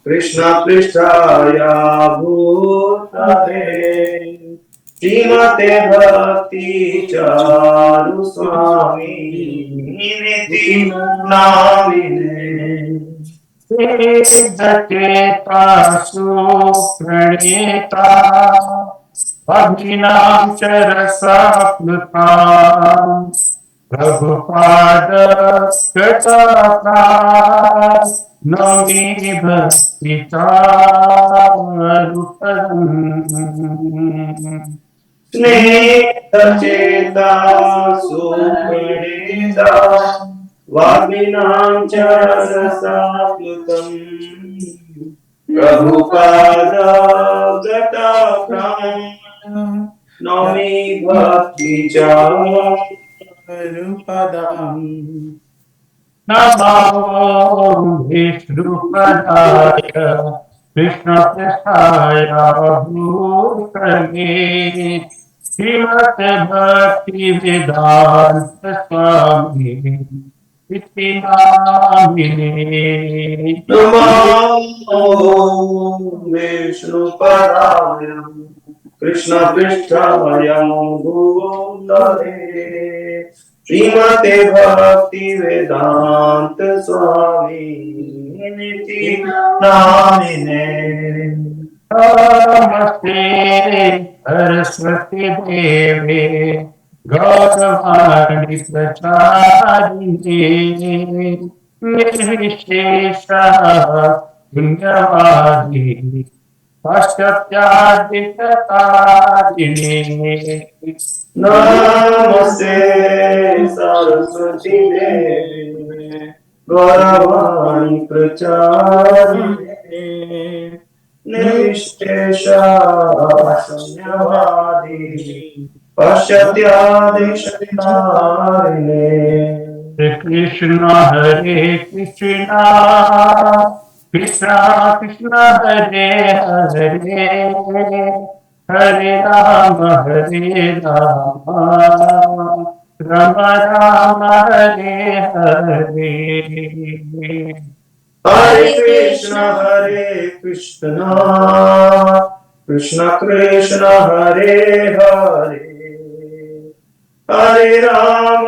कृष्ण पृष्ठाय भूतले श्रीमते भक्ति चारु स्वामी निति नामिने सिद्धचेता सुप्रणीता अभिनाम चरसाप्लुता प्रभुपाद कृता नौमी भक्ति चारुपदम् स्नेहचेता सुप्रणीता वाग्मिनां च रसाप्लुतम् प्रभुपादगतप्राण नौमि भक्ति चारुपदम् नमो विष्णुपदाय कृष्णपृष्ठाय भूतले श्रीमते भक्तिवेदान्त स्वामी इति नामिने नमो विष्णुपदाय कृष्णपृष्ठाय भूतले श्रीमते भक्ति वेदांत स्वामी निति नामिने नमस्ते सरस्वती देवे गौरवाणी प्रचारिणे निर्विशेष पुण्यवादी पाश्चात्यादिकतारिणे नमस्ते सरस्वती देवे गौरवाणी प्रचारिणे निर्विशेष शून्यवादी पाश्चात्यादिशतारिणे हरे Krishna Krishna Krishna Hare Hare Hare Ram Ram Ram Hare Hare Hare Krishna Krishna Krishna Hare Hare Hare Ram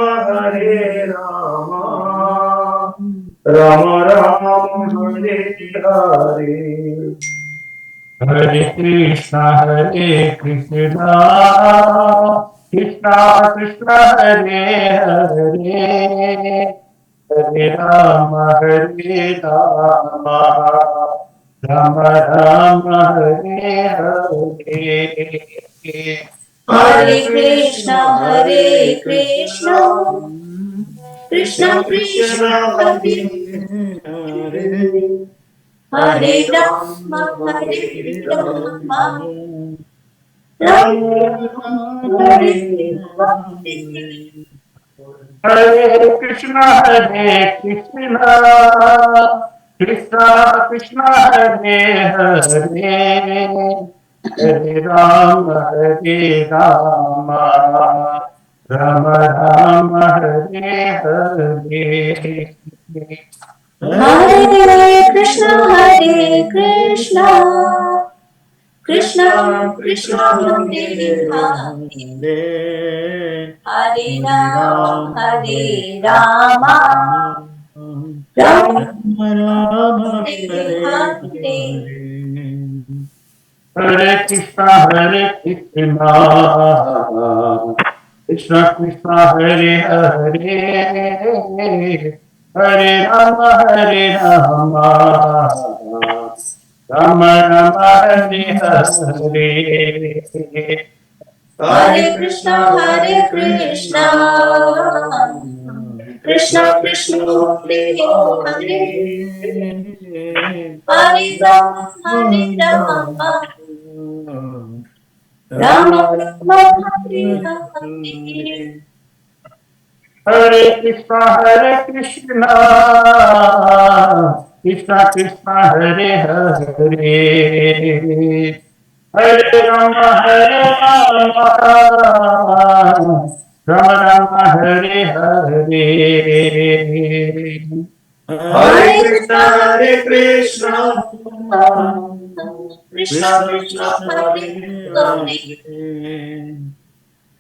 Ram Ram Hare Hare Hare Krishna Krishna Krishna Hare Hare Hare Ram Ram Ram Hare Hare Hare Krishna Krishna Krishna Hare Hare Hare Ram Ram Hare Hare Hare Krishna Krishna Krishna Hare Hare Hare Ram Ram Ram Hare Hare Hare Krishna Krishna Krishna Hare Hare Hare Ram Ram Hare Hare Hare Krishna Krishna Krishna Hare Hare Hare Ram Ram Ram Hare Hare Hare Krishna Krishna Krishna Hare Hare Hare Ram Ram Ram Hare Hare Hare Krishna Krishna Krishna Hare Hare Hare Ram Ram Ram Hare Hare Hare Krishna, Krishna Krishna Krishna Krishna, Hare Hare Hare,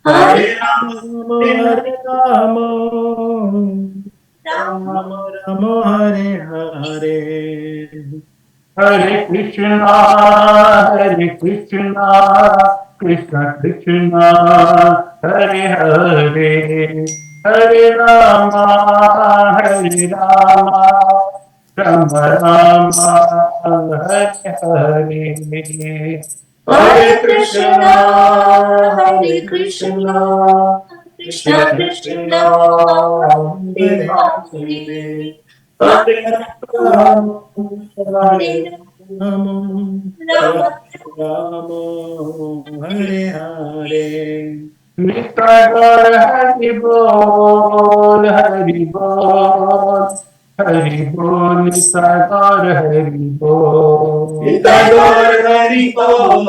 Hare, Hare Hare Rama, Hare Rama, Ram, Rama Rama, Hare Hare. Hare Krishna, Krishna Krishna, Hare Hare, Hare Rama, Rama Rama, Hare Hare. Hare Hare Krishna, Hare Hare Krishna, Krishna, Krishna Krishna Krishna, Krishna, Hare Hare Hare, Hare, Hare Hare Rama, Rama, Hare Hare Rama, Rama, Rama Rama, Hare Hare. Nisagar Hari Bol, Hari Bol, Hari Bol, Nisagar Hari Bol. Nitai Nitagore Gaur Hari Hari Bol,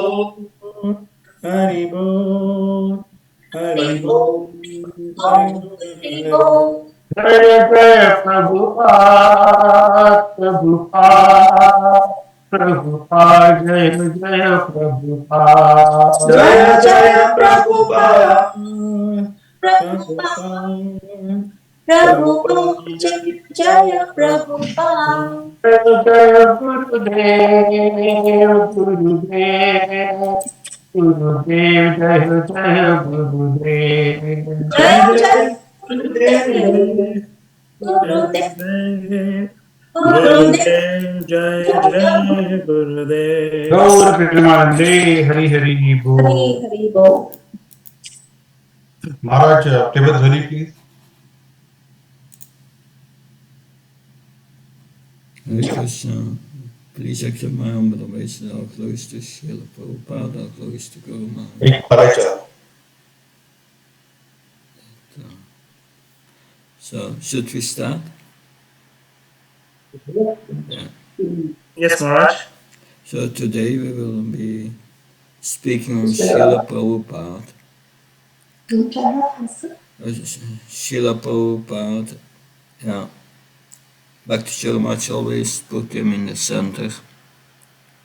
Bol, Hari Bol, Hari Hari Bol, Bol, Hari Hari Bol. Bol. Jaya Jaya Prabhupada, Prabhupada, Prabhupada, Jaya Jaya Prabhupada. Jaya Jaya Jaya Jaya Prabhupada, Prabhupada, Prabhupada, Prabhupada, Prabhupada, Prabhupada, Jaya Jaya Prabhupada. Jaya Jaya Gurudev, Gurudev, Gurudev, Jaya Jaya Gurudev. Jai Jaya Jaya Jai Gurudev, Gurudev, Gurudev, Gurudev, Gurudev, Gurudev, Jai Jaya Jai Gurudev. Gaur Premanande, Hari Hari Hari Bol. Hari Bol. Maharaj, Tibet Dhani, please. Hare Krishna. Please accept my humble obeisance. All glories to Srila Prabhupada, all glories to Guru Maharaj. Maharaj. So, should we start? Yeah. Yes, Maharaj. So today we will be speaking on Srila Prabhupada. Srila Prabhupada, yeah. Bhakti Sharmach always put him in the center.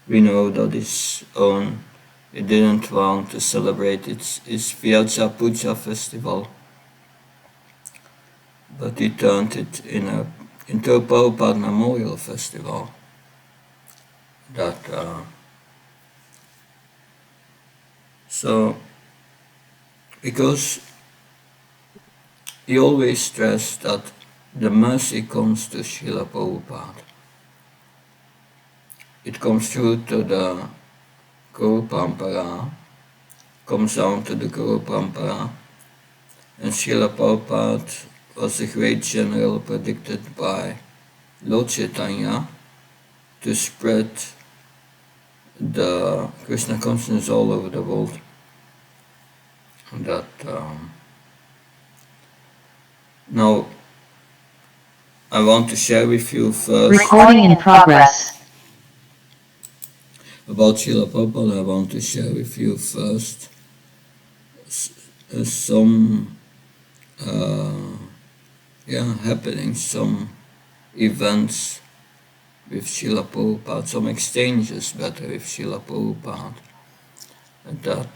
We know that his own, he didn't want to celebrate his Vyacha Puja festival, but he turned it into a Prabhupada Memorial Festival. That so because he always stressed that the mercy comes to Srila Prabhupada. It comes through to the Guru Parampara, comes down to the Guru Parampara, and Srila Prabhupada was the great general predicted by Lord Chaitanya to spread the Krishna consciousness all over the world. That now I want to share with you first Recording in progress. about Srila Prabhupada. I want to share with you first some happenings, some events with Srila Prabhupada, some exchanges better with Srila Prabhupada that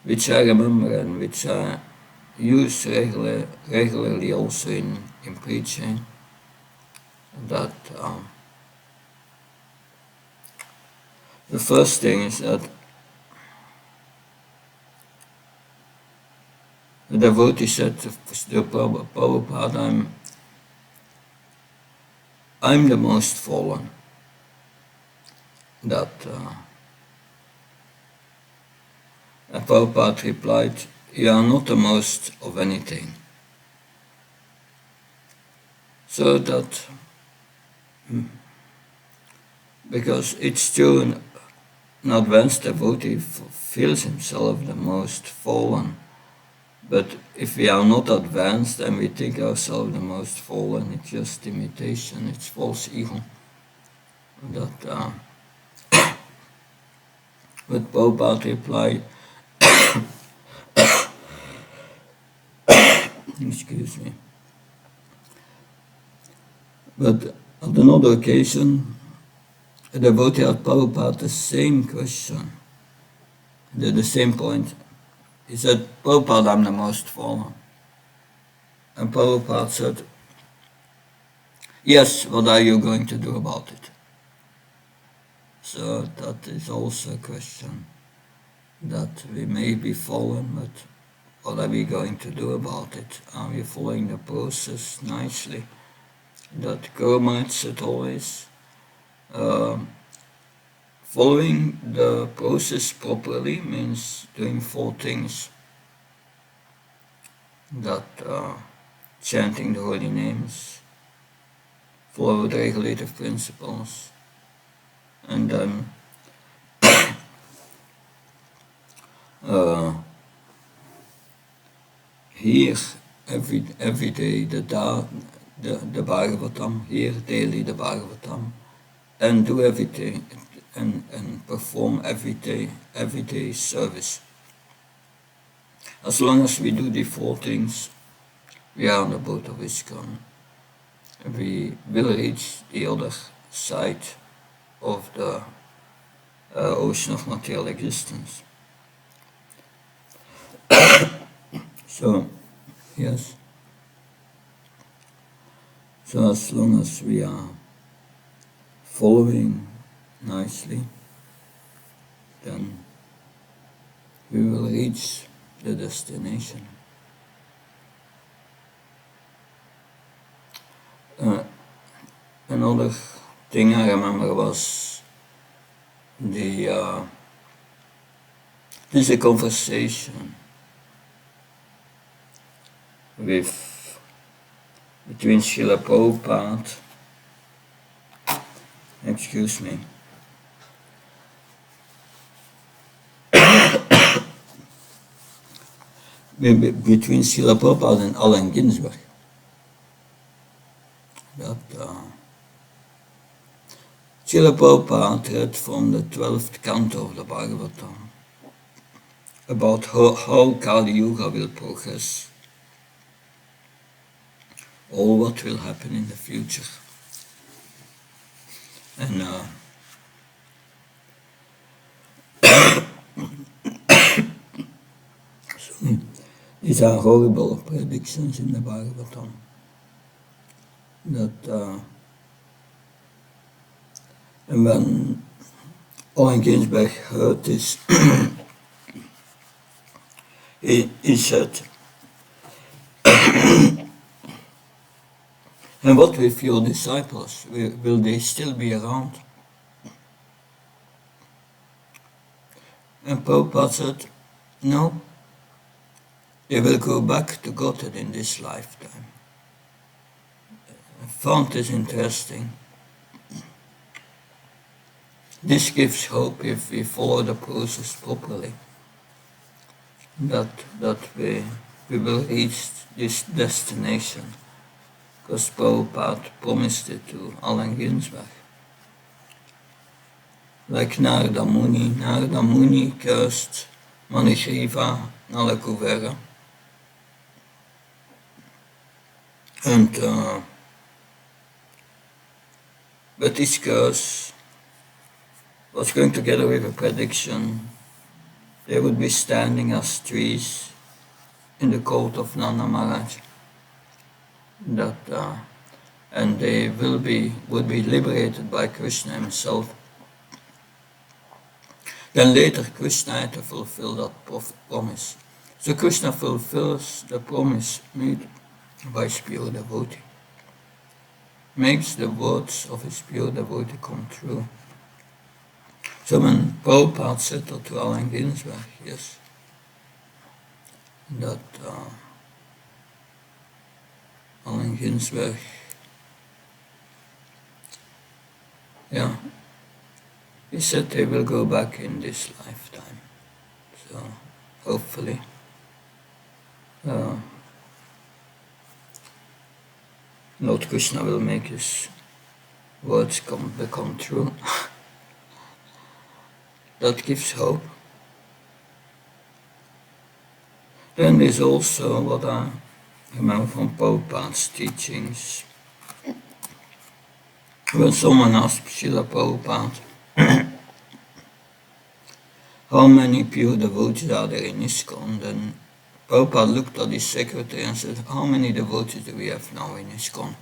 which I remember and which I use regularly also in preaching. That the first thing is that the devotee said to Prabhupada, I'm the most fallen. That and Prabhupada replied, you are not the most of anything. So that, because it's true, an advanced devotee feels himself the most fallen. But if we are not advanced and we think ourselves the most fallen, it's just imitation, it's false ego. That, but Prabhupada replied, excuse me, But on another occasion, a devotee asked Prabhupada the same question, the same point. He said, Prabhupada, I'm the most fallen. And Prabhupada said, yes, what are you going to do about it? So that is also a question, that we may be fallen, but what are we going to do about it? Are we following the process nicely? That Gurmite said always, following the process properly means doing 4 things. That chanting the holy names, follow the regulative principles, and then hear every day the Bhagavatam, hear daily the Bhagavatam, and do everything and perform every day service. As long as we do the 4 things, we are on the boat of ISKCON. We will reach the other side of the ocean of material existence. So, yes. So as long as we are following nicely, then we will reach the destination. Another thing I remember was there's a conversation between Srila Prabhupada, excuse me, between Srila Prabhupada and Allen Ginsberg. That Srila Prabhupada read from the 12th canto of the Bhagavatam about how Kali Yuga will progress, all what will happen in the future. And so these are horrible predictions in the Bhagavatam. That and when Allen Ginsberg heard this, he said, and what with your disciples? Will they still be around? And Prabhupada said, no, they will go back to Godhead in this lifetime. I found this interesting. This gives hope if we follow the process properly, that we will reach this destination, because Prabhupada promised it to Allen Ginsberg. Like Narada Muni cursed Manigriva Nalakuvera, and but this curse was going together with a prediction. They would be standing as trees in the court of Nanda Maharaj. And they would be liberated by Krishna himself. Then later Krishna had to fulfill that promise. So Krishna fulfills the promise made by his pure devotee, makes the words of his pure devotee come true. So when Prabhupada said that to Allen Ginsberg, yes, that Allen Ginsberg, yeah, he said they will go back in this lifetime. So hopefully Lord Krishna will make his words become true. That gives hope. Then there's also what I remember from Prabhupada's teachings, When someone asked Srila Prabhupada, how many pure devotees are there in ISKCON, then Prabhupada looked at his secretary and said, how many devotees do we have now in ISKCON?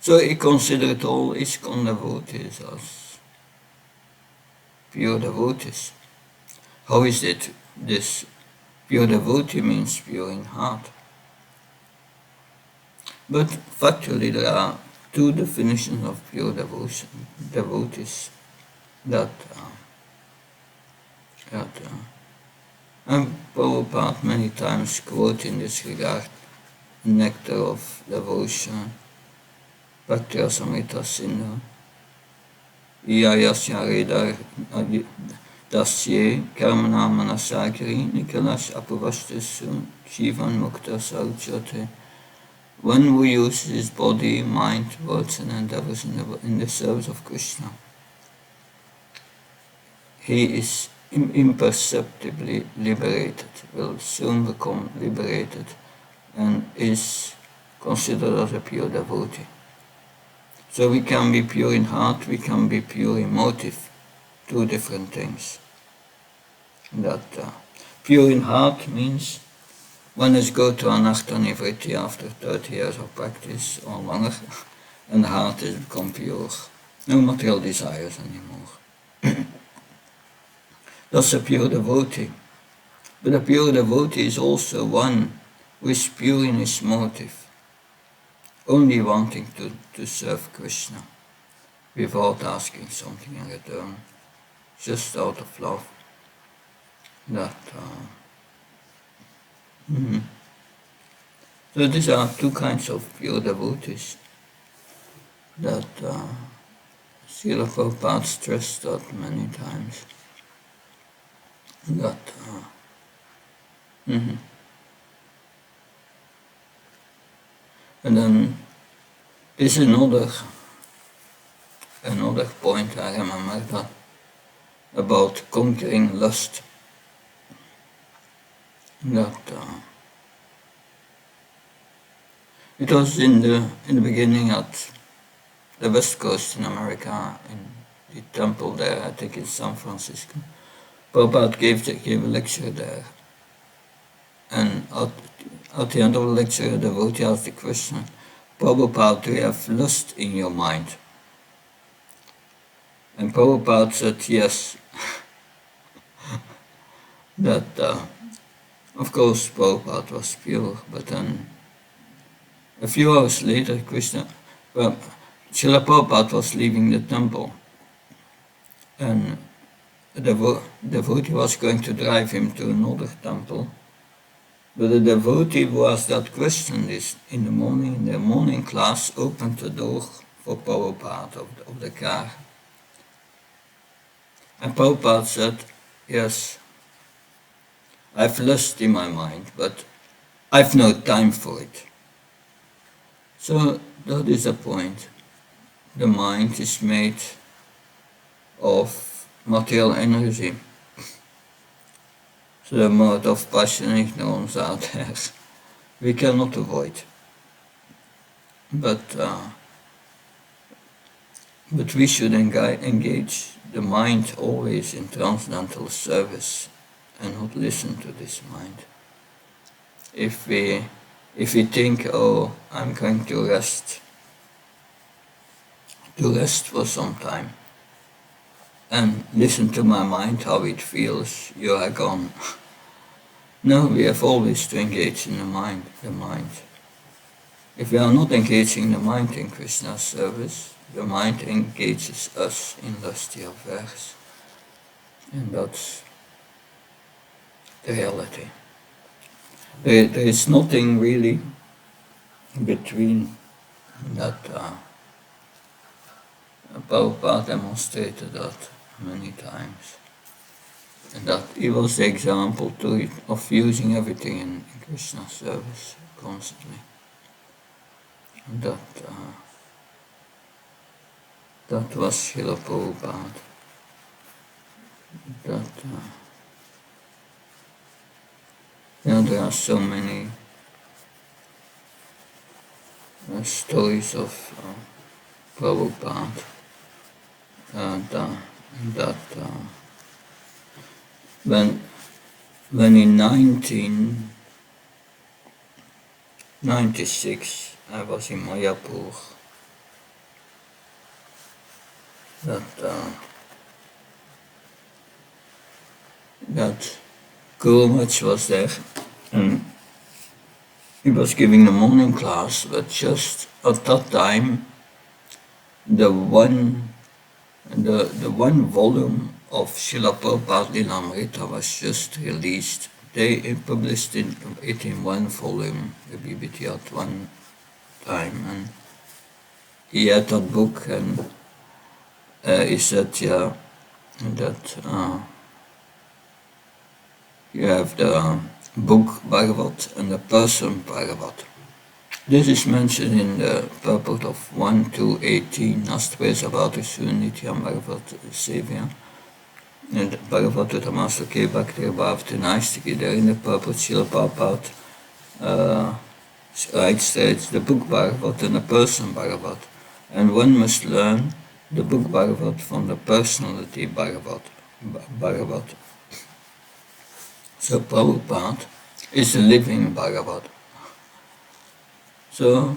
So he considered all ISKCON devotees as pure devotees. How is it this pure devotee means pure in heart? But factually there are two definitions of pure devotees that and Prabhupada many times quote in this regard Nectar of Devotion, Bhakti Rasamrita Sindhu, Iyayasya Redar Dasye Karmana Manasagiri Nikalas Apavastasu Jivan Mukta Sauchate. When we use his body, mind, words and endeavors in the service of Krishna, he is imperceptibly liberated, will soon become liberated, and is considered as a pure devotee. So we can be pure in heart, we can be pure in motive, two different things. That pure in heart means one is go to anartha nivritti after 30 years of practice or longer, and the heart has become pure, no material desires anymore. That's a pure devotee. But a pure devotee is also one who is pure in his motive, only wanting to serve Krishna without asking something in return, just out of love. That So these are two kinds of pure devotees that Srila Prabhupada stressed that many times. That And then this is another point I remember that about conquering lust. That it was in the beginning at the West Coast in America, in the temple there, I think in San Francisco. Prabhupada gave a lecture there, and at the end of the lecture, the devotee asked the question, Prabhupada, do you have lust in your mind? And Prabhupada said yes. That, of course, Prabhupada was pure, but then a few hours later, Srila Prabhupada was leaving the temple, and the devotee was going to drive him to another temple. But the devotee who asked that question in the morning class opened the door for Prabhupada of the car. And Prabhupada said, yes, I've lust in my mind, but I've no time for it. So that is the point. The mind is made of material energy. So the mode of passion and ignorance out there, we cannot avoid. But we should engage the mind always in transcendental service and not listen to this mind. If we think, oh, I'm going to rest for some time, and listen to my mind, how it feels, you are gone. No, we have always to engage in the mind. If we are not engaging the mind in Krishna's service, the mind engages us in lusty affairs. And that's the reality. There is nothing really between that. Prabhupada demonstrated that many times. And that he was the example too of using everything in Krishna's service constantly. And that was Srila Prabhupada. There are so many stories of Prabhupada that when in 1996 I was in Mayapur, that Gurumach was there, and he was giving the morning class, but just at that time, the one volume of Srila Prabhupada Lilamrita was just released. They published it in one volume, the BBT at one time, and he had that book, and he said, yeah, that you have the book Bhagavat and the person Bhagavat. This is mentioned in the purport of 1-18, Nastvesa Bhadrisu Nityam Bhagavat Sevya. And Bhagavata Tamasuke Bhakti Bhavati Naistiki, there in the purport Srila Prabhupada writes that it's the book Bhagavat and the person Bhagavat. And one must learn the book Bhagavat from the personality Bhagavat. So Prabhupada is a living Bhagavat. So,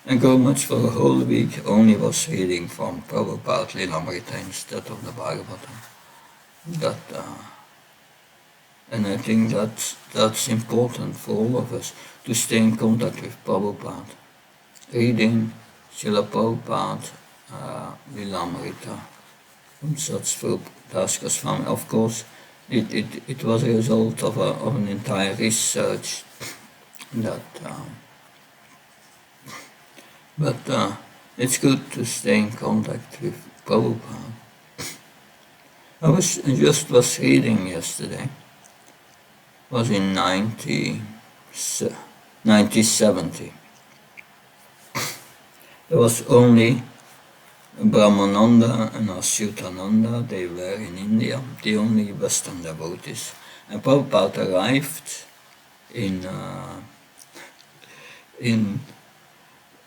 and Gurumach for a whole week only was reading from Prabhupada Lilamrita instead of the Bhagavatam. And I think that's important for all of us, to stay in contact with Prabhupada. Reading Srila Prabhupada Lilamrita from Satsvarup Das Goswami. Of course, it was a result of an entire research that but it's good to stay in contact with Prabhupada. I was reading yesterday. It was in 1970. There was only Brahmananda and Achyutananda. They were in India, the only Western devotees. And Prabhupada arrived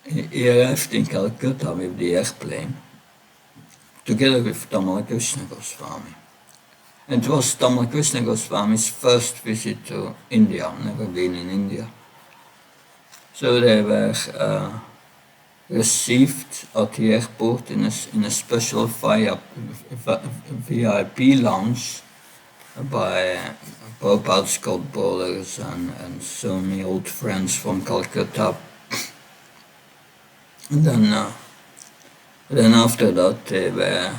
he arrived in Calcutta with the airplane, together with Krishna Goswami. And it was Krishna Goswami's first visit to India, never been in India. So they were received at the airport in a special VIP lounge by Prabhupada's godbrothers and so many old friends from Calcutta. And then after that they were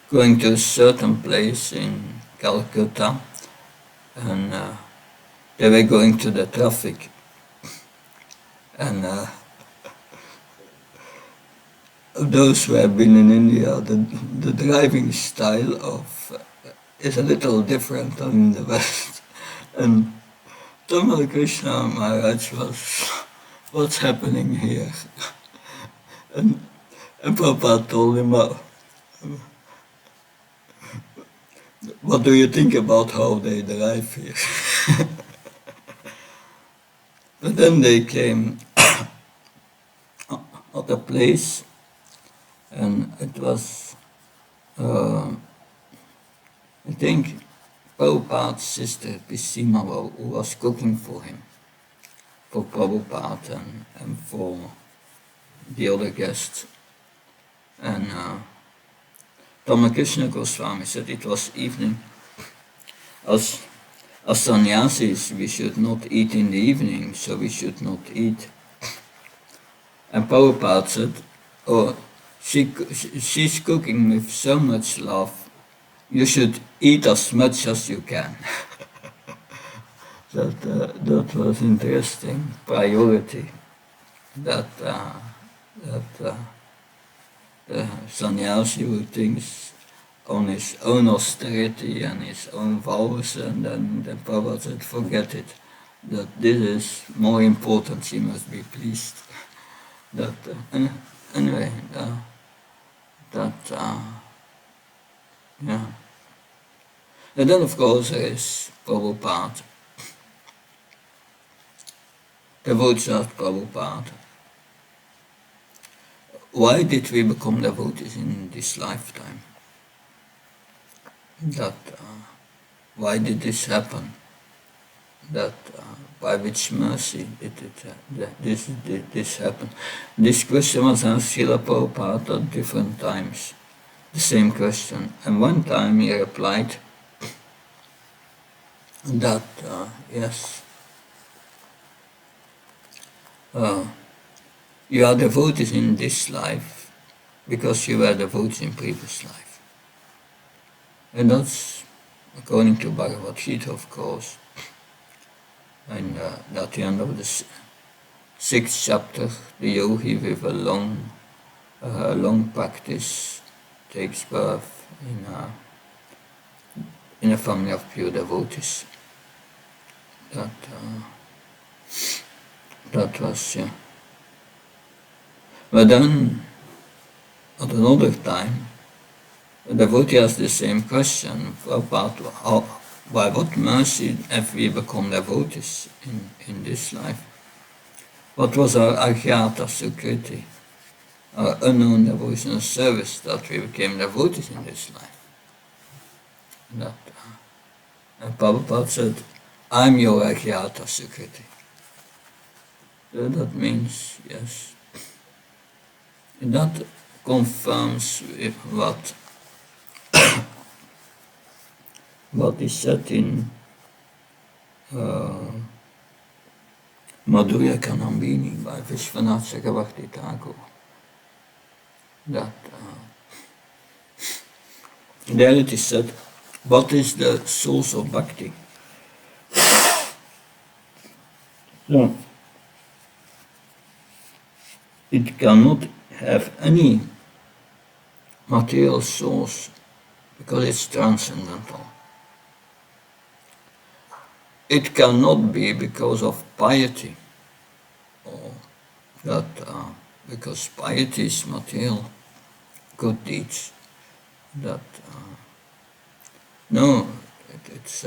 going to a certain place in Calcutta, and they were going to the traffic. And those who have been in India, the driving style is a little different than in the West. And Tamal Krishna Maharaj was, what's happening here? And Prabhupada told him, what do you think about how they drive here? But then they came at a place, and it was, I think, Prabhupada's sister Pisima, who was cooking for him, for Prabhupada and for the other guests. And Krishna Goswami said it was evening. As sannyasis, we should not eat in the evening, so we should not eat. And Prabhupada said, oh, she's cooking with so much love, you should eat as much as you can. That was interesting. Priority. That sannyasi who thinks on his own austerity and his own vows, and then the Prabhupada said, forget it. That this is more important, she must be pleased. Anyway, yeah. And then of course there is Prabhupada. Devotees of Prabhupada. why did we become devotees in this lifetime? Why did this happen? By which mercy did this happen? This question was asked Srila Prabhupada at different times, the same question. And one time he replied that, yes, you are devotees in this life because you were devotees in previous life. And that's according to Bhagavad Gita, of course. And at the end of the sixth chapter, the yogi with a long practice takes birth in a family of pure devotees. That was, yeah. But then, at another time, the devotee asked the same question about by what mercy have we become devotees in this life? What was our Ajnata Sukriti, our unknown devotional service that we became devotees in this life? And Prabhupada said, I'm your Ajnata Sukriti. So that means, yes. And that confirms with what is said in Madhurya Kanambini by Vishwanath Chakravarti Thakur. That there it is said, what is the source of bhakti? So, it cannot have any material source because it's transcendental. It cannot be because of piety, or that because piety is material, good deeds. That no, it's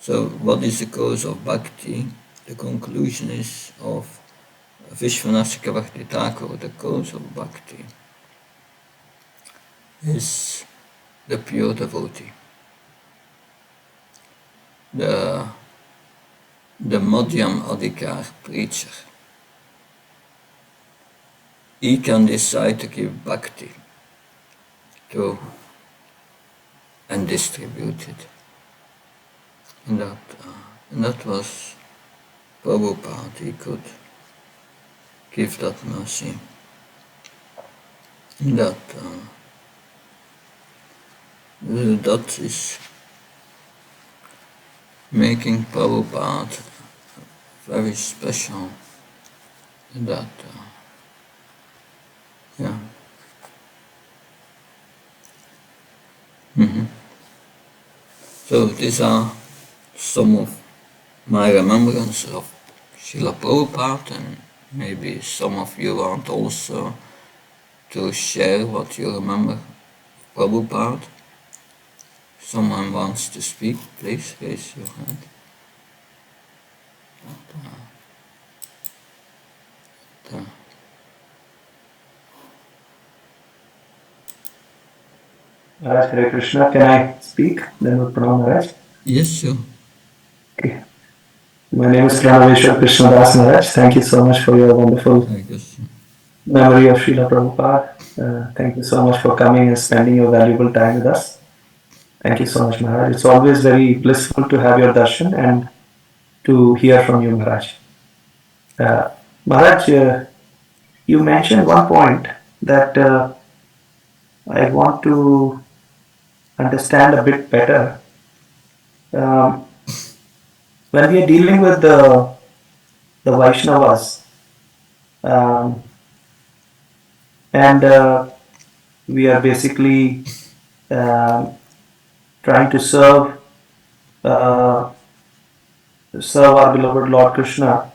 so. What is the cause of bhakti? The conclusion is of Vishwanath Chakravarti Thakur. The cause of bhakti is the pure devotee. The Madhyam Adhikar preacher. He can decide to give bhakti to and distribute it. And that was Prabhupada. He could give that mercy. That is making Prabhupada very special. That yeah. So these are some of my remembrances of Srila Prabhupada, and maybe some of you want also to share what you remember Prabhupada. Someone wants to speak, please raise your hand. Maharaj, Hare Krishna. Can I speak? Then we'll pronounce Maharaj. Yes, sure. Okay. My name is Pranaveshwar Krishnadas Maharaj. Thank you so much for your wonderful memory of Srila Prabhupada. Thank you so much for coming and spending your valuable time with us. Thank you so much, Maharaj. It's always very blissful to have your darshan and to hear from you, Maharaj. Maharaj, you mentioned one point that I want to understand a bit better. When we are dealing with the Vaishnavas, and we are basically trying to serve our beloved Lord Krishna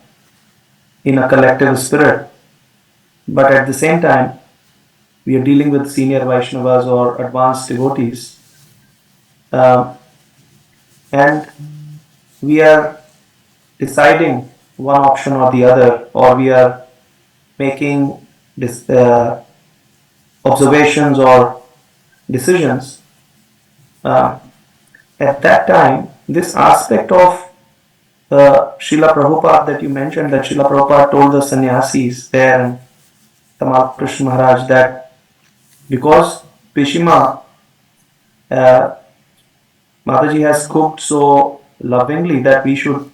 in a collective spirit, but at the same time we are dealing with senior Vaishnavas or advanced devotees, and we are deciding one option or the other, or we are making observations or decisions, at that time, this aspect of Srila Prabhupada that you mentioned, that Srila Prabhupada told the sannyasis there and Tamal Krishna Maharaj that because Pishima, Mataji has cooked so lovingly that we should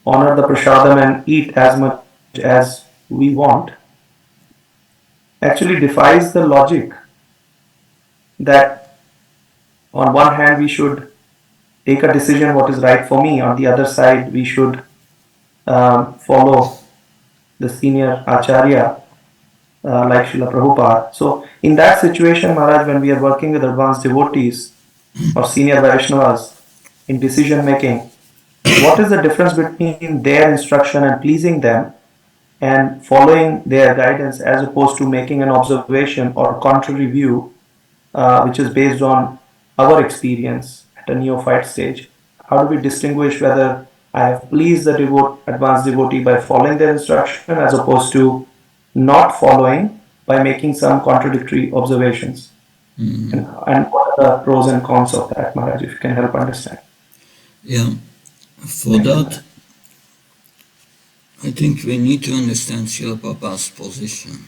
honor the prasadam and eat as much as we want, actually defies the logic that on one hand we should take a decision what is right for me, on the other side we should follow the senior acharya like Srila Prabhupada. So in that situation, Maharaj, when we are working with advanced devotees or senior Vaishnavas in decision making, what is the difference between their instruction and pleasing them and following their guidance as opposed to making an observation or contrary view which is based on our experience at a neophyte stage? How do we distinguish whether I have pleased the advanced devotee by following their instruction as opposed to not following by making some contradictory observations? And what are the pros and cons of that, Maharaj, if you can help understand? Yeah, for that, I think we need to understand Srila Prabhupada's position.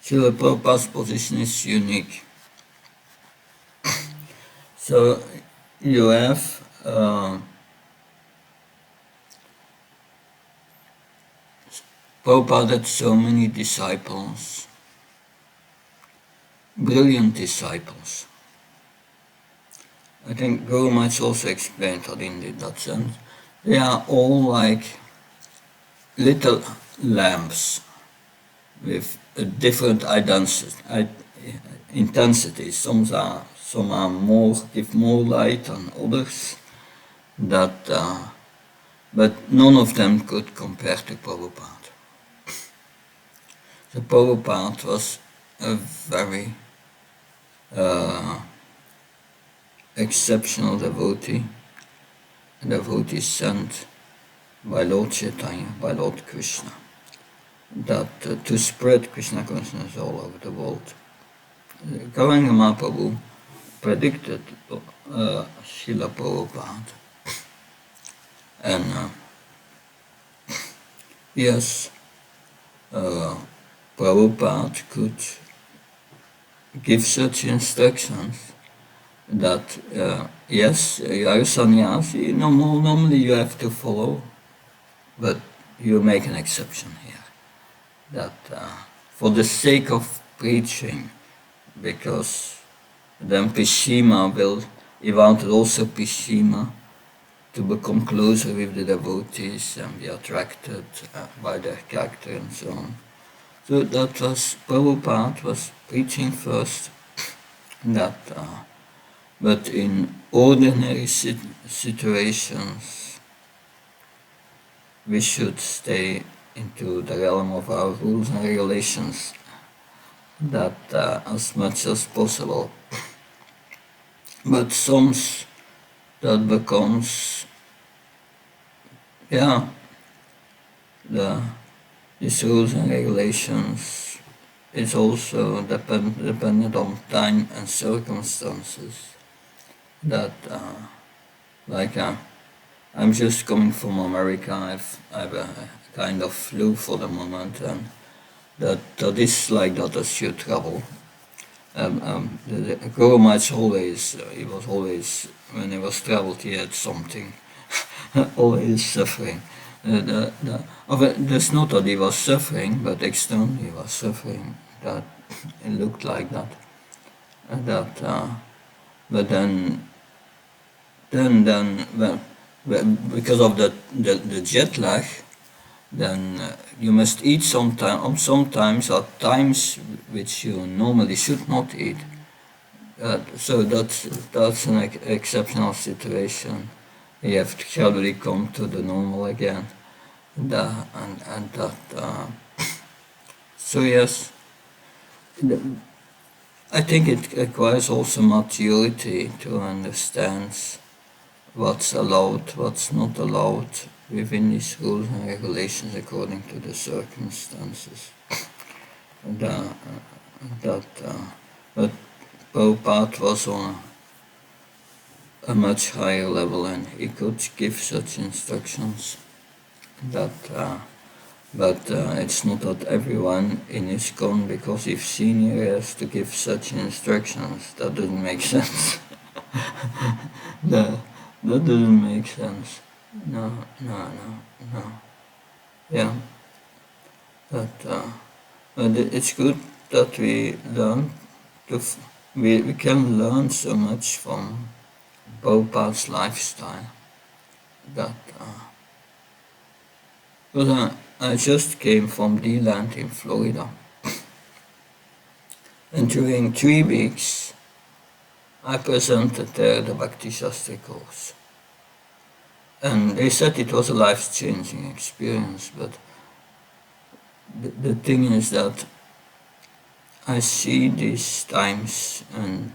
Srila Prabhupada's position is unique. So you have Prabhupada had so many disciples, brilliant disciples. I think Guru Maharaj also explained that in that sense. They are all like little lamps with a different intensity. Some are more, give more light than others. But none of them could compare to Prabhupada. So Prabhupada was a very exceptional devotee, a devotee sent by Lord Chaitanya, by Lord Krishna, that to spread Krishna consciousness all over the world. Gauranga Mahaprabhu predicted Srila Prabhupada, and yes, Prabhupada could give such instructions that yes, you are a sannyasi, normally you have to follow, but you make an exception here. That for the sake of preaching, because then Pishima he wanted also Pishima to become closer with the devotees and be attracted by their character and so on. So that was, Prabhupada was preaching first, that but in ordinary situations we should stay into the realm of our rules and regulations, that as much as possible. But some that becomes, these rules and regulations is also dependent on time and circumstances. That I'm just coming from America. I have a kind of flu for the moment, and that is like that as you travel. The Guru Maharaj he was always, when he was traveled, he had something, always suffering. There's not that he was suffering, but externally he was suffering. That it looked like that. But then because of the jet lag, then you must eat sometimes at times which you normally should not eat. So that's an exceptional situation. You have to gradually come to the normal again. So yes, I think it requires also maturity to understand what's allowed, what's not allowed, within these rules and regulations according to the circumstances. But Prabhupada was on a much higher level and he could give such instructions but it's not that everyone in ISKCON, because if senior has to give such instructions, that doesn't make sense. that doesn't make sense. No. Yeah, but it's good that we learn we can learn so much from Prabhupada's lifestyle. Because I just came from D-Land in Florida, and during 3 weeks I presented there the Bhakti Shastra course. And they said it was a life-changing experience, but the thing is that I see these times, and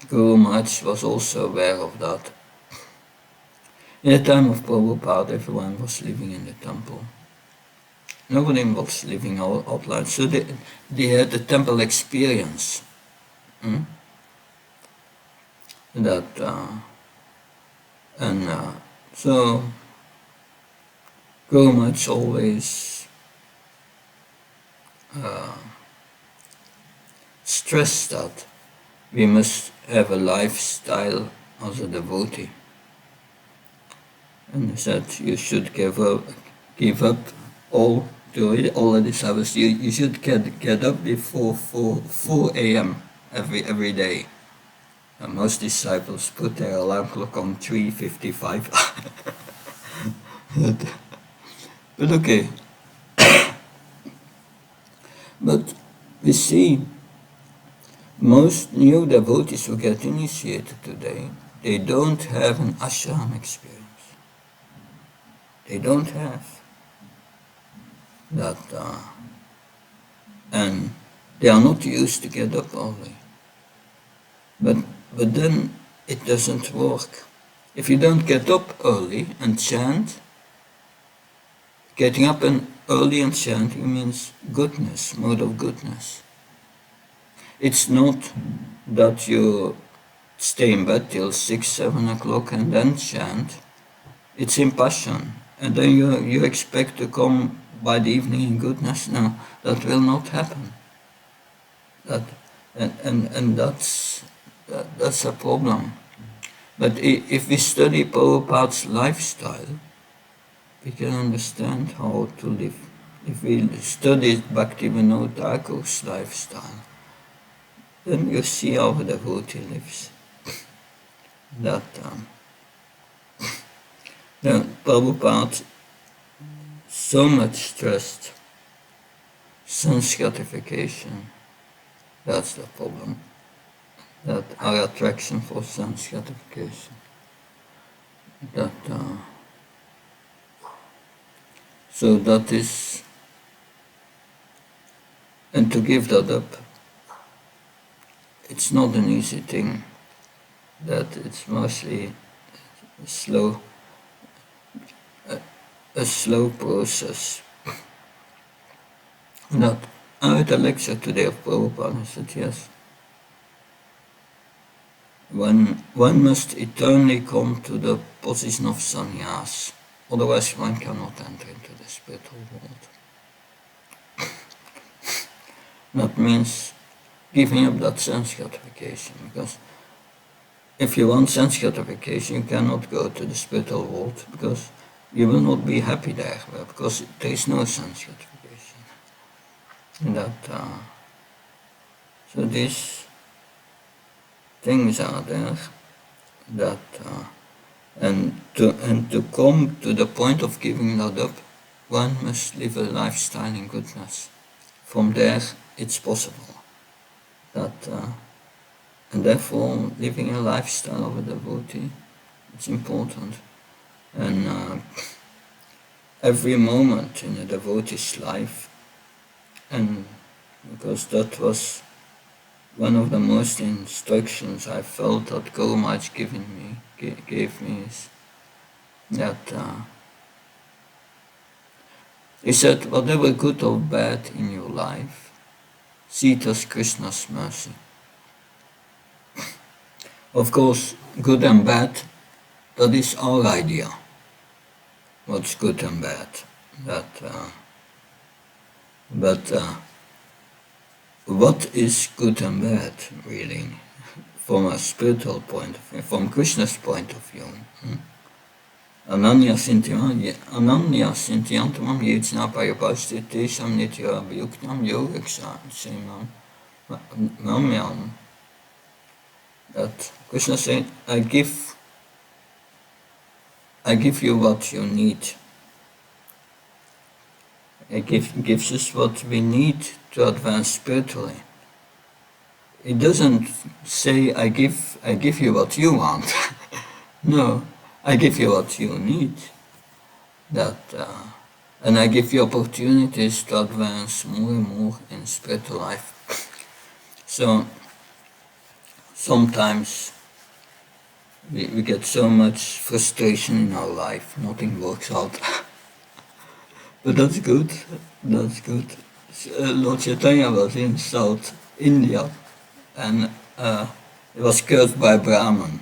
Guru Maharaj was also aware of that. In the time of Prabhupada, everyone was living in the temple. Nobody was living outline, so they had the temple experience. So Guru Maharaj always stressed that we must have a lifestyle as a devotee. And he said you should give up all the disciples. You should get up before 4 a.m. every day. And most disciples put their alarm clock on 3:55. But okay. But we see most new devotees who get initiated today, they don't have an ashram experience. They don't have that, and they are not used to get up early. But then it doesn't work. If you don't get up early and chant, getting up early and chanting means goodness, mode of goodness. It's not that you stay in bed till 6, 7 o'clock and then chant. It's in passion. And then you expect to come by the evening in goodness. No, that will not happen. And that's a problem. But if we study Prabhupada's lifestyle, we can understand how to live. If we study Bhaktivinoda Thakur's lifestyle, then you see how the devotee lives. Then Prabhupada so much stressed sense gratification. That's the problem. That our attraction for sense gratification. So that is, and to give that up, it's not an easy thing. That it's mostly a slow process. That I heard a lecture today of Prabhupada and said, yes, one must eternally come to the position of sannyas, otherwise one cannot enter into the spiritual world. That means giving up that sense gratification, because if you want sense gratification, you cannot go to the spiritual world, because you will not be happy there, because there is no sense gratification. So these things are there, and to come to the point of giving that up, one must live a lifestyle in goodness. From there, it's possible. And therefore, living a lifestyle of a devotee, it's important. And every moment in a devotee's life, and because that was one of the most instructions I felt that Guru Maharaj gave me is that he said, whatever good or bad in your life, see it as Krishna's mercy. Of course, good and bad, that is our idea. What's good and bad? But what is good and bad, really, from a spiritual point of view, from Krishna's point of view? Ananya Sintiyantamam Yechna Parapasti Tesham Nitya Abhyuktam Yogaksa Semam Mamyam. That Krishna said, I give you what you need. Gives us what we need to advance spiritually. It doesn't say I give you what you want. No, I give you what you need. And I give you opportunities to advance more and more in spiritual life. So sometimes we get so much frustration in our life, nothing works out. But that's good, that's good. Lord Chaitanya was in South India and he was cursed by Brahman.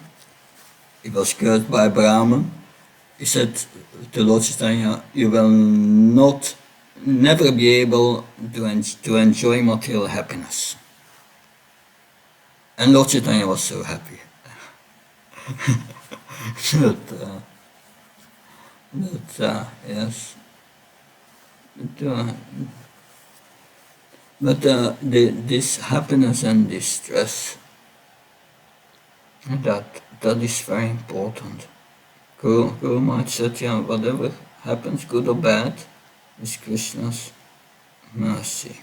He was cursed by Brahman. He said to Lord Chaitanya, you will never be able to enjoy material happiness. And Lord Chaitanya was so happy. Yes. But this happiness and this stress, that is very important. Guru Maharaj said, yeah, whatever happens, good or bad, is Krishna's mercy.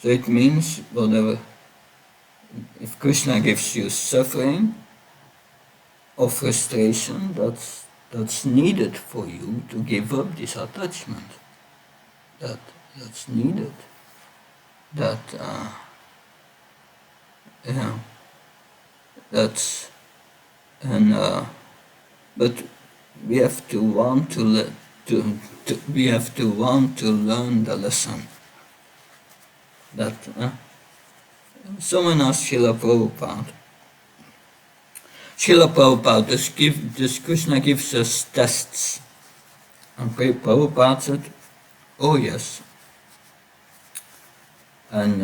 So it means whatever, if Krishna gives you suffering or frustration, that's needed for you to give up this attachment. That's needed. But we have to want to learn the lesson. Someone asked Srila Prabhupada. Srila Prabhupada, does Krishna gives us tests? And Prabhupada said, oh yes. And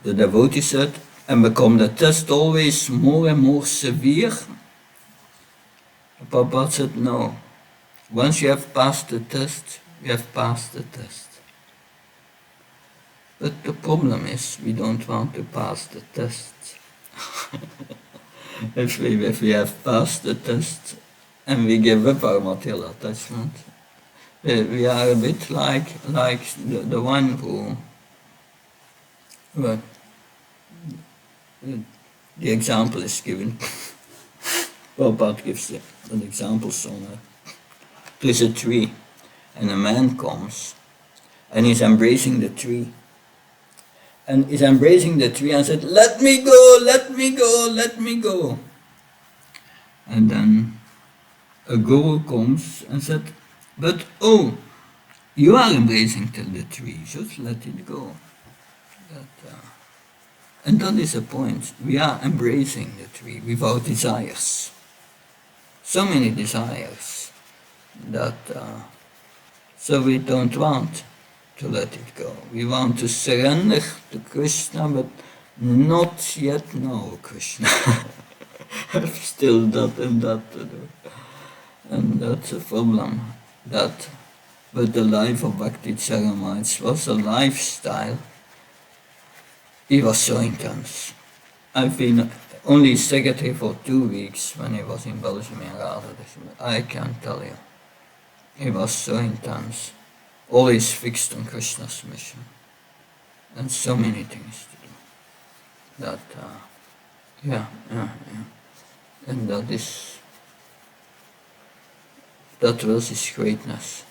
the devotee said, and become the test always more and more severe? Prabhupada said, no. Once you have passed the test, you have passed the test. But the problem is, we don't want to pass the test. If we have passed the test and we give up our material attachment, we are a bit like the one who, well, the example is given. Prabhupada gives an example somewhere. There's a tree, and a man comes, and he's embracing the tree. And he's embracing the tree and said, let me go, let me go, let me go. And then a guru comes and said, but oh, you are embracing the tree, just let it go. And that is the point. We are embracing the tree with our desires. So many desires that so we don't want to let it go. We want to surrender to Krishna, but not yet know Krishna. I've still that and that to do. And that's a problem. But the life of Bhakti Charamaj was a lifestyle. He was so intense. I've been only secretary for 2 weeks when he was in Belgium in Radha. I can't tell you. He was so intense. Always fixed on Krishna's mission. And so many things to do. That, yeah. And that was his greatness.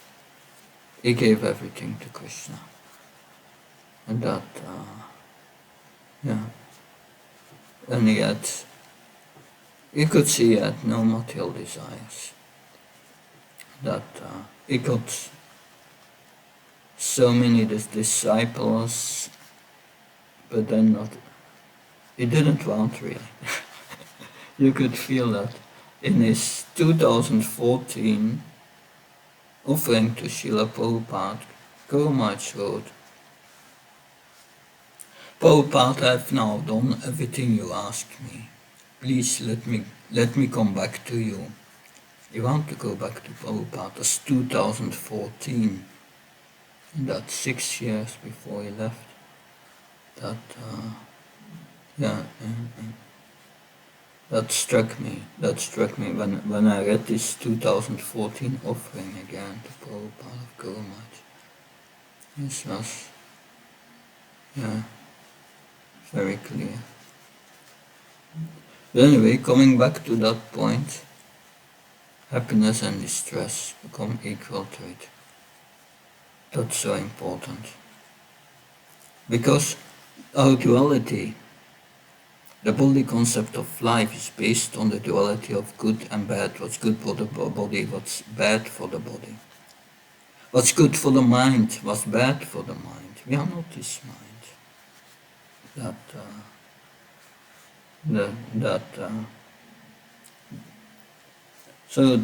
He gave everything to Krishna. And that, yeah. And yet, you could see he had no material desires. he got so many disciples, but then he didn't want really. You could feel that in his 2014 offering to Srila Prabhupada, Guru Maharaj wrote, Prabhupada, I have now done everything you asked me. Please let me come back to you. You want to go back to Prabhupada. That's 2014. And that's 6 years before he left. That struck me. That struck me when I read this 2014 offering again to Prabhupada of Guru Maharaj. This was, very clear. But anyway, coming back to that point, happiness and distress become equal to it. That's so important. Because our duality, the body concept of life is based on the duality of good and bad. What's good for the body, what's bad for the body. What's good for the mind, what's bad for the mind. We are not this mind. So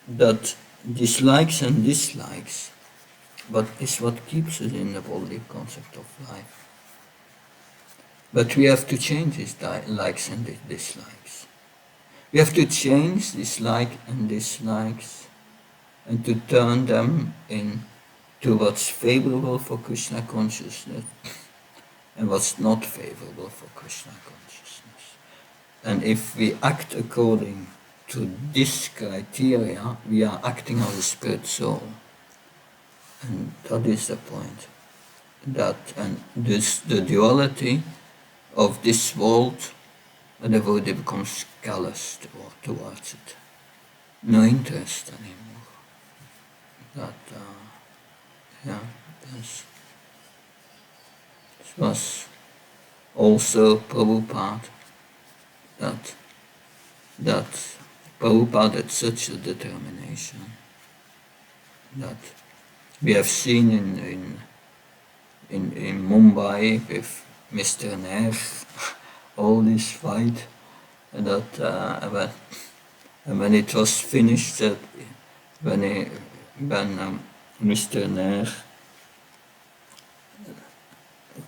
that dislikes and dislikes, but is what keeps us in the body concept of life. But we have to change these likes and dislikes. We have to change dislike and dislikes and to turn them into what's favorable for Krishna consciousness and what's not favorable for Krishna consciousness. And if we act according to this criteria, we are acting as a spirit soul. And that is the point. The duality of this world, the devotee becomes callous towards it. No interest anymore. This was also Prabhupada, that Prabhupada had such a determination that we have seen in Mumbai with Mr. Nair, all this fight, and that when it was finished, when Mr. Nair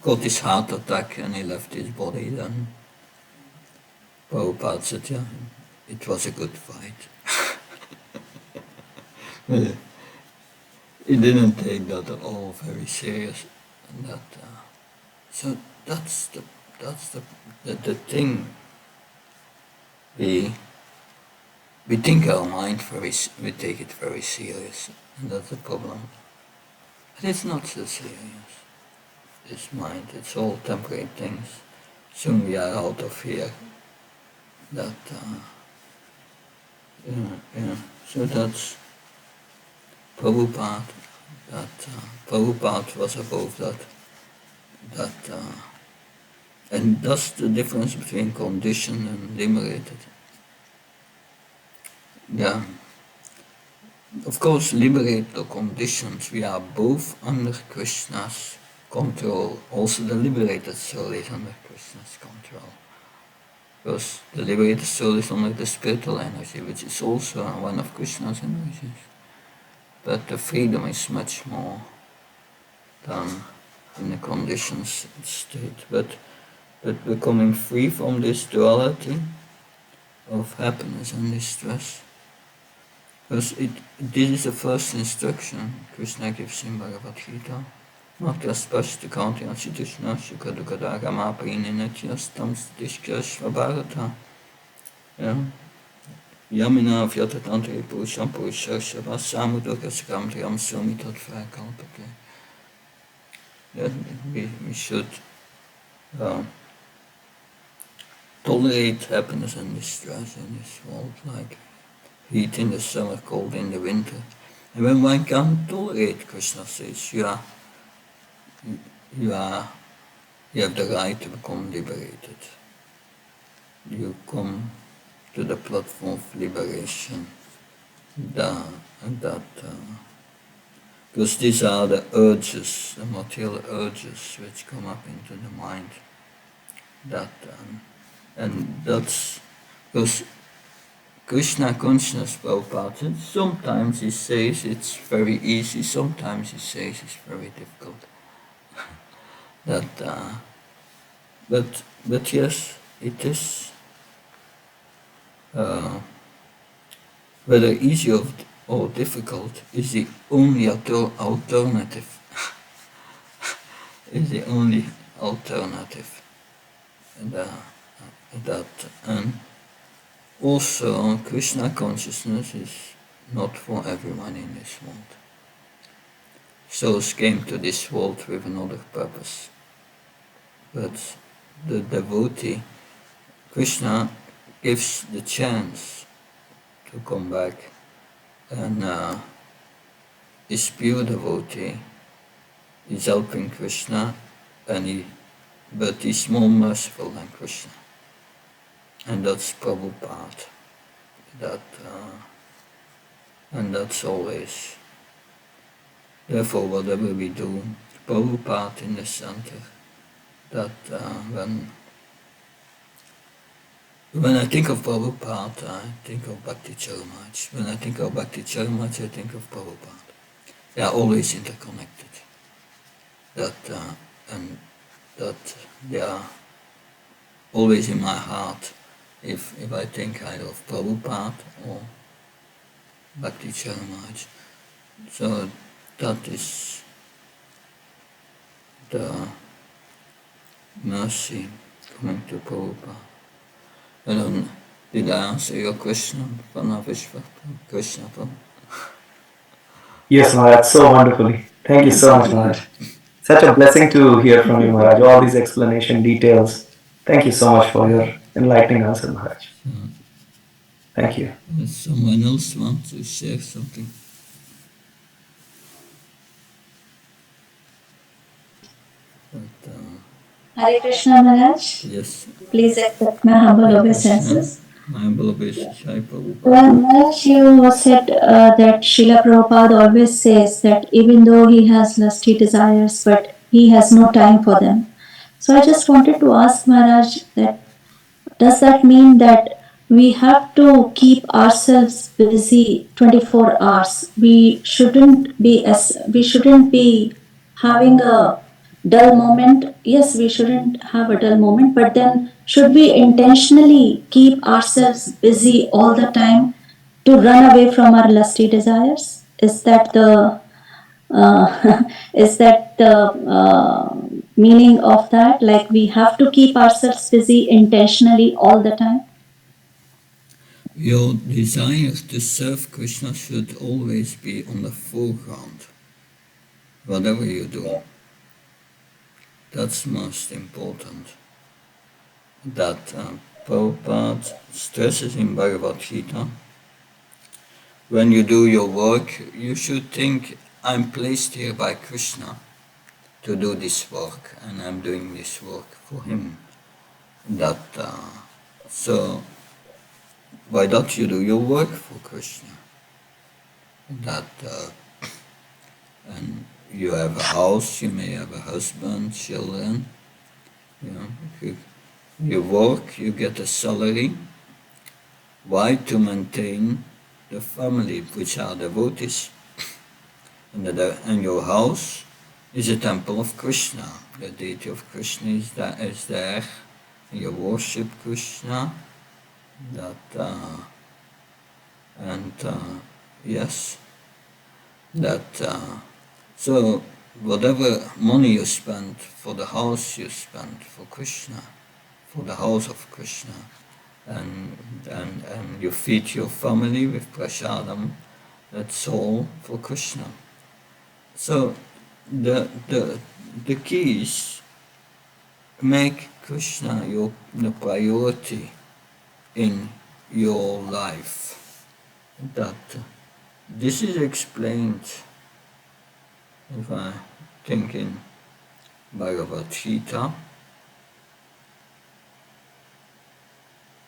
got his heart attack and he left his body, then Prabhupada said, it was a good fight. But he didn't take that at all very serious. And so that's the thing. We think our mind we take it very serious, and that's the problem. But it's not so serious. This mind, it's all temporary things. Soon we are out of here. So that's Prabhupada. Prabhupada was above that. And that's the difference between conditioned and liberated. Yeah. Of course, liberated or conditioned, we are both under Krishna's control. Also the liberated soul is under Krishna's control. Because the liberated soul is under the spiritual energy, which is also one of Krishna's energies. But the freedom is much more than in the conditioned state. But becoming free from this duality of happiness and distress. Because this is the first instruction Krishna gives in Bhagavad Gita. Matyaspashta Kauntyam Chitushna Sukha Dukada Gama Prininatyastam Stishkashva Bharata. Yamina Vyatatantri Purusham Purushashava Samudokasakam Triyam Somi Tattva Kalpate. We should tolerate happiness and distress in this world, like heat in the summer, cold in the winter. And when one can tolerate, Krishna says, you have the right to become liberated. You come to the platform of liberation. because these are the urges, the material urges which come up into the mind. And that's because Krishna consciousness, Prabhupada, sometimes he says it's very easy, sometimes he says it's very difficult. But yes, it is. Whether easy or difficult is the only alternative. Is the only alternative. And also Krishna consciousness is not for everyone in this world. Souls came to this world with another purpose. But the devotee, Krishna gives the chance to come back, and his pure devotee is helping Krishna, but he's more merciful than Krishna, and that's Prabhupada. And that's always. Therefore, whatever we do, Prabhupada in the center. When I think of Prabhupada, I think of Bhakti Charamaj. When I think of Bhakti Charamaj, I think of Prabhupada. They are always interconnected. And that they are always in my heart. If I think either of Prabhupada or Bhakti Charamaj. So that is the mercy coming to Prabhupada. I don't, did I answer your question, Panavishwa? Krishna? Yes, Maharaj, so wonderfully. Thank you so much, Maharaj. Such a blessing to hear from you, Maharaj. All these explanation details. Thank you so much for your enlightening answer, Maharaj. Thank you. Does someone else want to share something? But, Hare Krishna Maharaj. yes. Please accept my humble obeisances. My humble obeisance, Jai Prabhupada. Well, Maharaj, you said that Srila Prabhupada always says that even though he has lusty desires, but he has no time for them. So I just wanted to ask Maharaj that does that mean that we have to keep ourselves busy 24 hours? We shouldn't be having a dull moment. Yes, we shouldn't have a dull moment, but then should we intentionally keep ourselves busy all the time to run away from our lusty desires? Is that the meaning of that? Like we have to keep ourselves busy intentionally all the time? Your desire to serve Krishna should always be on the foreground, whatever you do. That's most important. That Prabhupada stresses in Bhagavad Gita. When you do your work, you should think, I'm placed here by Krishna to do this work, and I'm doing this work for him. So by that you do your work for Krishna. And you have a house, you may have a husband, children. If you work, you get a salary. Why? To maintain the family, which are devotees. And your house is a temple of Krishna. The deity of Krishna is there. You worship Krishna. Yes. So whatever money you spend for the house, you spend for Krishna, for the house of Krishna, and you feed your family with prasadam. That's all for Krishna. So the key is make Krishna the priority in your life. This is explained, if I think in Bhagavad Gita.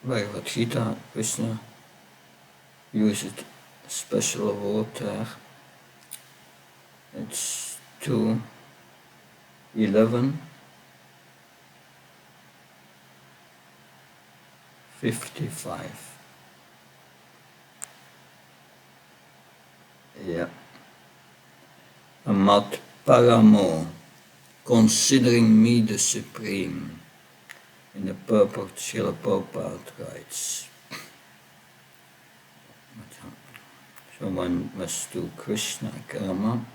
Bhagavad Gita, Krishna uses special word there. It's 2:11:55. Yeah. Amat paramo, considering me the supreme. In the purport, Srila Prabhupada writes, so one must do Krishna karma.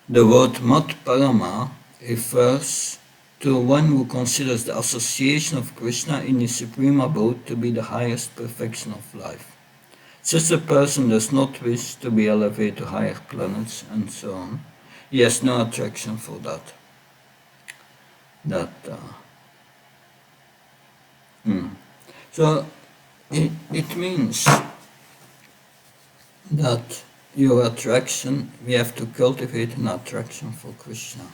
The word mat parama refers to one who considers the association of Krishna in his supreme abode to be the highest perfection of life. Such a person does not wish to be elevated to higher planets and so on. He has no attraction for that. So it means that your attraction, we have to cultivate an attraction for Krishna,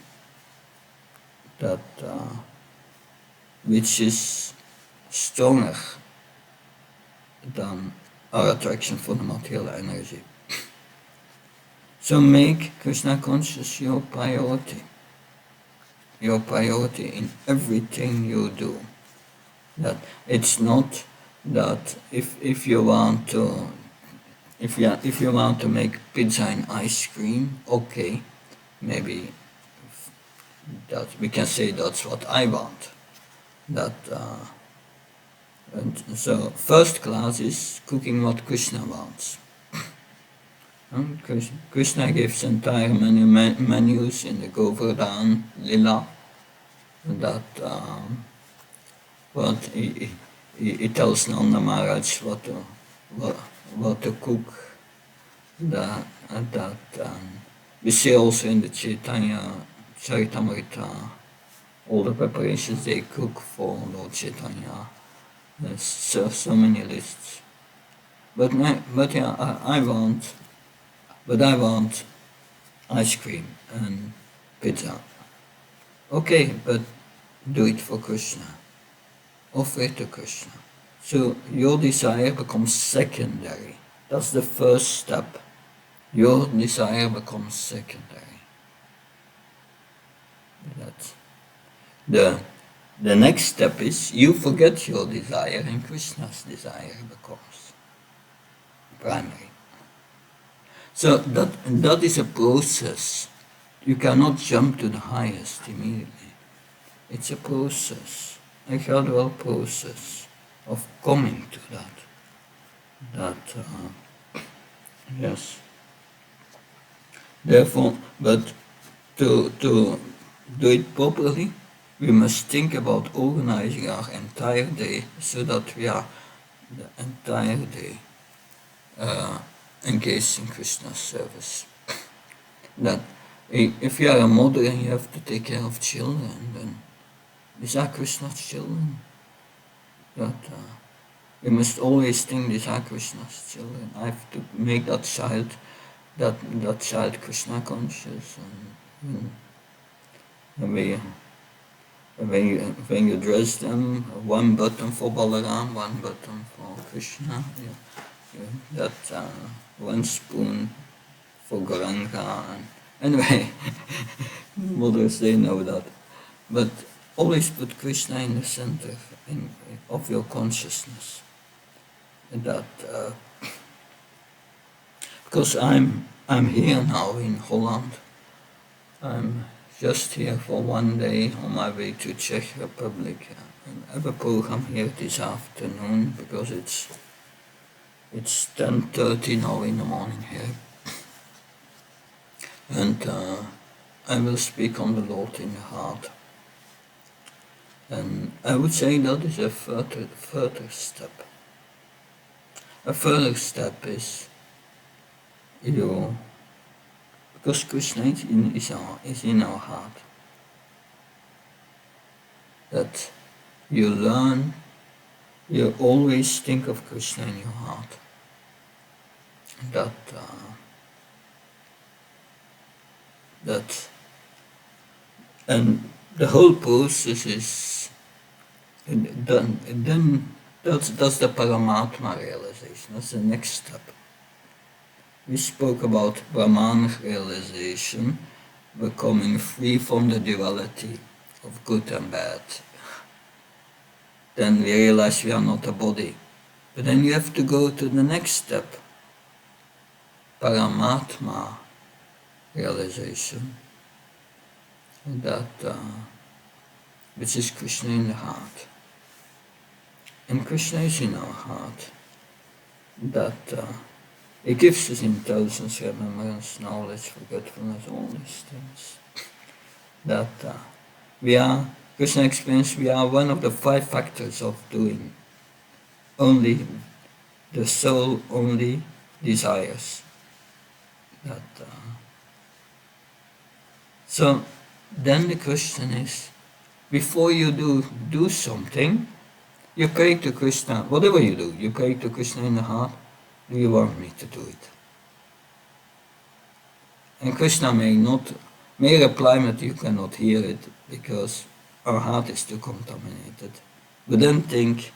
that which is stronger than our attraction for the material energy. So make Krishna conscious your priority in everything you do. That it's not that if you want to make pizza and ice cream, okay, maybe that we can say that's what I want. And so first class is cooking what Krishna wants. Krishna gives entire menus in the Govardhan Lila that what he tells Nanda Maharaj what to cook. We see also in the Chaitanya Charitamrita all the preparations they cook for Lord Chaitanya. There's so many lists. But yeah, I want ice cream and pizza. Okay, but do it for Krishna. Offer it to Krishna. So your desire becomes secondary. That's the first step. Your desire becomes secondary. The next step is you forget your desire and Krishna's desire becomes primary. So that is a process. You cannot jump to the highest immediately. It's a process, a gradual process of coming to that. Yes. Therefore, but to do it properly, we must think about organizing our entire day so that we are the entire day engaged in Krishna's service. That if you are a mother and you have to take care of children, then these are Krishna's children. That we must always think these are Krishna's children. I have to make that child Krishna conscious, and when you dress them, one button for Balaram, one button for Krishna, one spoon for Gauranga. Anyway, mothers, they know that. But always put Krishna in the center of your consciousness. Because I'm here now in Holland. I'm just here for one day on my way to Czech Republic. I have a program here this afternoon because it's 10:30 now in the morning here. And I will speak on the Lord in the heart. And I would say that is a further step. A further step is because Krishna is in our heart. That you learn, you always think of Krishna in your heart. And the whole process is done. And then That's the Paramatma realization. That's the next step. We spoke about Brahman realization, becoming free from the duality of good and bad. Then we realize we are not a body. But then you have to go to the next step, Paramatma realization, that which is Krishna in the heart. And Krishna is in our heart. That it gives us intelligence, remembrance, knowledge, forgetfulness, all these things. That Krishna explains, we are one of the 5 factors of doing. Only the soul only desires. That so then the question is, before you do something, you pray to Krishna. Whatever you do, you pray to Krishna in the heart. Do you want me to do it? And Krishna may reply that you cannot hear it because our heart is too contaminated. But then think,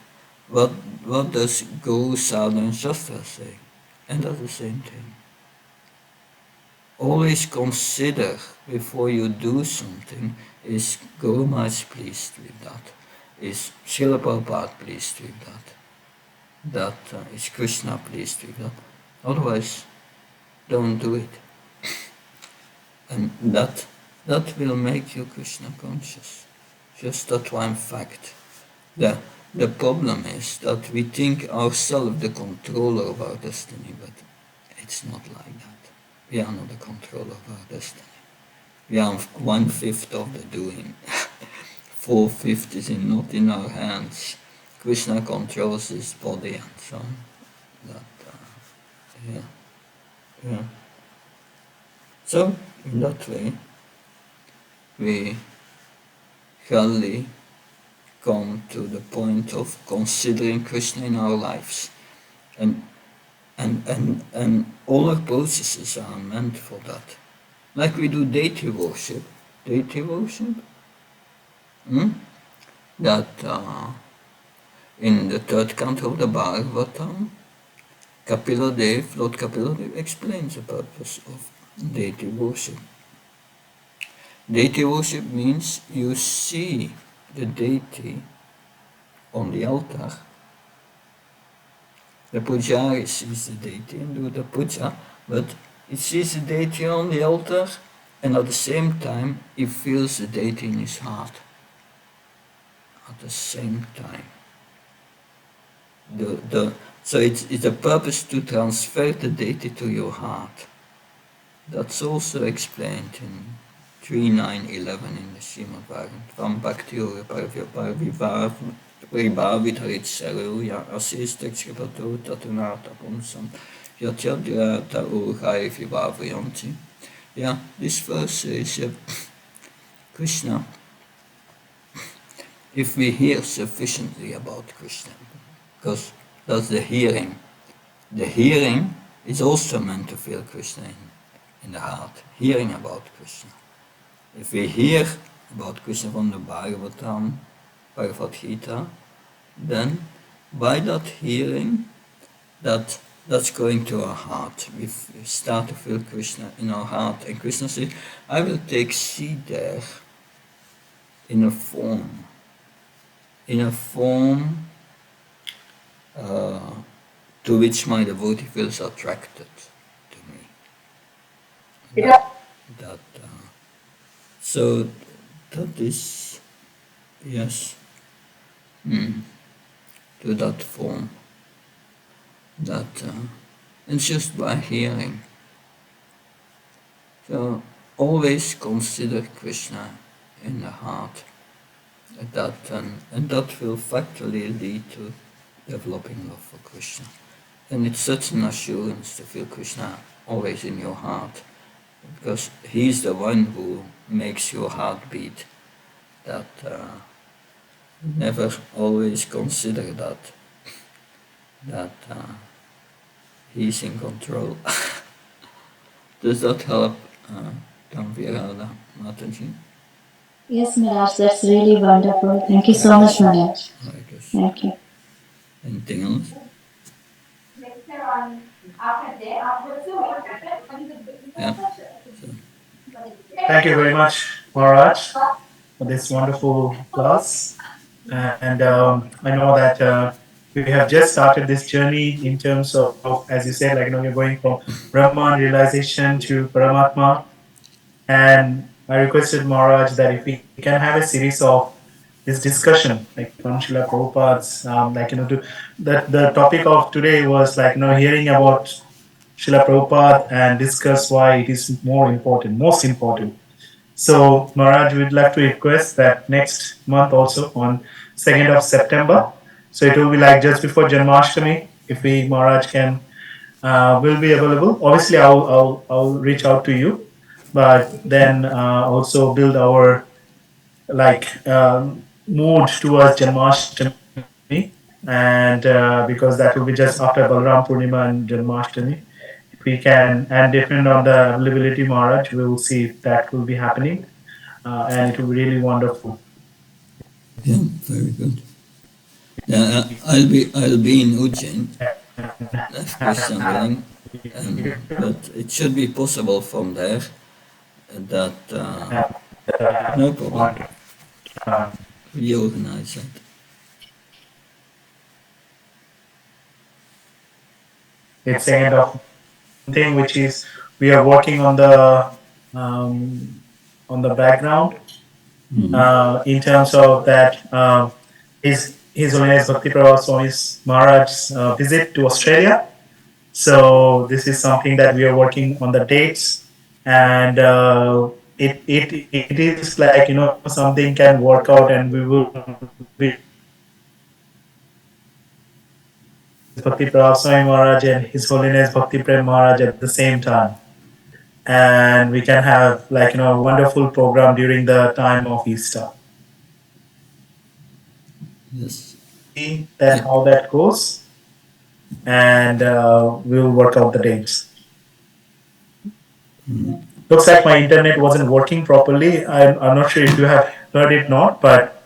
what does Guru, Sadhu and Shastra say? And that's the same thing. Always consider before you do something, is Guru Maharaj pleased with that? Is Srila Prabhupada pleased with that? Is Krishna pleased with that? Otherwise, don't do it. And that will make you Krishna conscious. Just that one fact. The problem is that we think ourselves the controller of our destiny, but it's not like that. We are not the controller of our destiny. We are 1/5 of the doing. 4/5 is not in our hands. Krishna controls his body and so on. Yeah. So, in that way, we gradually come to the point of considering Krishna in our lives. And all our processes are meant for that. Like we do deity worship. That in the 3rd canto of the Bhagavatam, Lord Kapila Dev explains the purpose of deity worship. Deity worship means you see the deity on the altar. The pujari sees the deity and do the puja, but he sees the deity on the altar and at the same time he feels the deity in his heart. At the same time. So it's the purpose to transfer the deity to your heart. That's also explained in 3.9.11 in the Srimad Bhagavatam. Bhakti Pribhavit Saruya Asistakshripato Tatunata Pumsam Yatyadhyata Urhai Vibhavyanti. Yeah, this verse says Krishna, if we hear sufficiently about Krishna, because that's the hearing. The hearing is also meant to feel Krishna in the heart, hearing about Krishna. If we hear about Krishna from the Bhagavatam, Bhagavad Gita, then by that hearing, that's going to our heart. We start to feel Krishna in our heart. And Krishna says, I will take seed there in a form to which my devotee feels attracted to me. So that is, yes, to that form. And just by hearing. So always consider Krishna in the heart. And that will factually lead to developing love for Krishna. And it's such an assurance to feel Krishna always in your heart, because he's the one who makes your heart beat. That never always consider that he's in control. Does that help, Tanvirada Mataji? Yes, Maharaj, that's really wonderful. Thank you so much, Maharaj. Thank you. Anything else? Yeah. Thank you very much, Maharaj, for this wonderful class. And I know that we have just started this journey in terms of, as you said, like, we're going from Brahman realization to Paramatma. And I requested Maharaj that if we can have a series of this discussion, like on Srila Prabhupada's, the topic of today was like, hearing about Srila Prabhupada and discuss why it is more important, most important. So Maharaj, we'd like to request that next month also on 2nd of September. So it will be like just before Janmashtami. If we Maharaj can will be available. Obviously, I'll reach out to you, but then also build our mood towards Janmashtami, and because that will be just after Balaram Purnima and Janmashtami. If we can, and depending on the availability, Maharaj, we will see if that will be happening, and it will be really wonderful. Yeah, very good. Yeah, I'll be in Ujjain, if Krishna willing, but it should be possible from there. That no problem. We organize it. It's kind of thing which is we are working on the background in terms of that His Holiness Bhakti Prabhupada Swami's Maharaj's visit to Australia. So this is something that we are working on the dates, and it is like something can work out, and we will be Bhakti Prabhupada Swami Maharaj and His Holiness Bhakti Prem Maharaj at the same time, and we can have a wonderful program during the time of Easter. Yes. See that how that goes, and we'll work out the dates. Looks like my internet wasn't working properly. I'm not sure if you have heard it not, but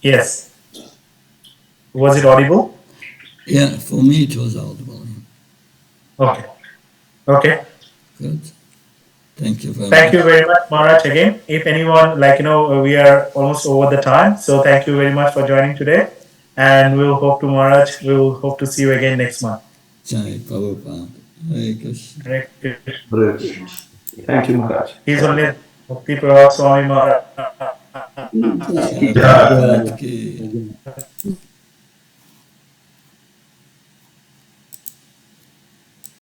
yes. Was it audible? Yeah, for me it was audible. Okay. Okay. Good. Thank you very much. Thank you very much, Maharaj, again. If anyone, we are almost over the time. So thank you very much for joining today. And we'll hope to, Maharaj, we'll hope to see you again next month. Jai Prabhupada. Hare Krishna. Hare Krishna. Hare Krishna. Thank you, Maharaj. His Holiness Bhakti Prabhupada Swami Maharaj. Jai Prabhupada ki.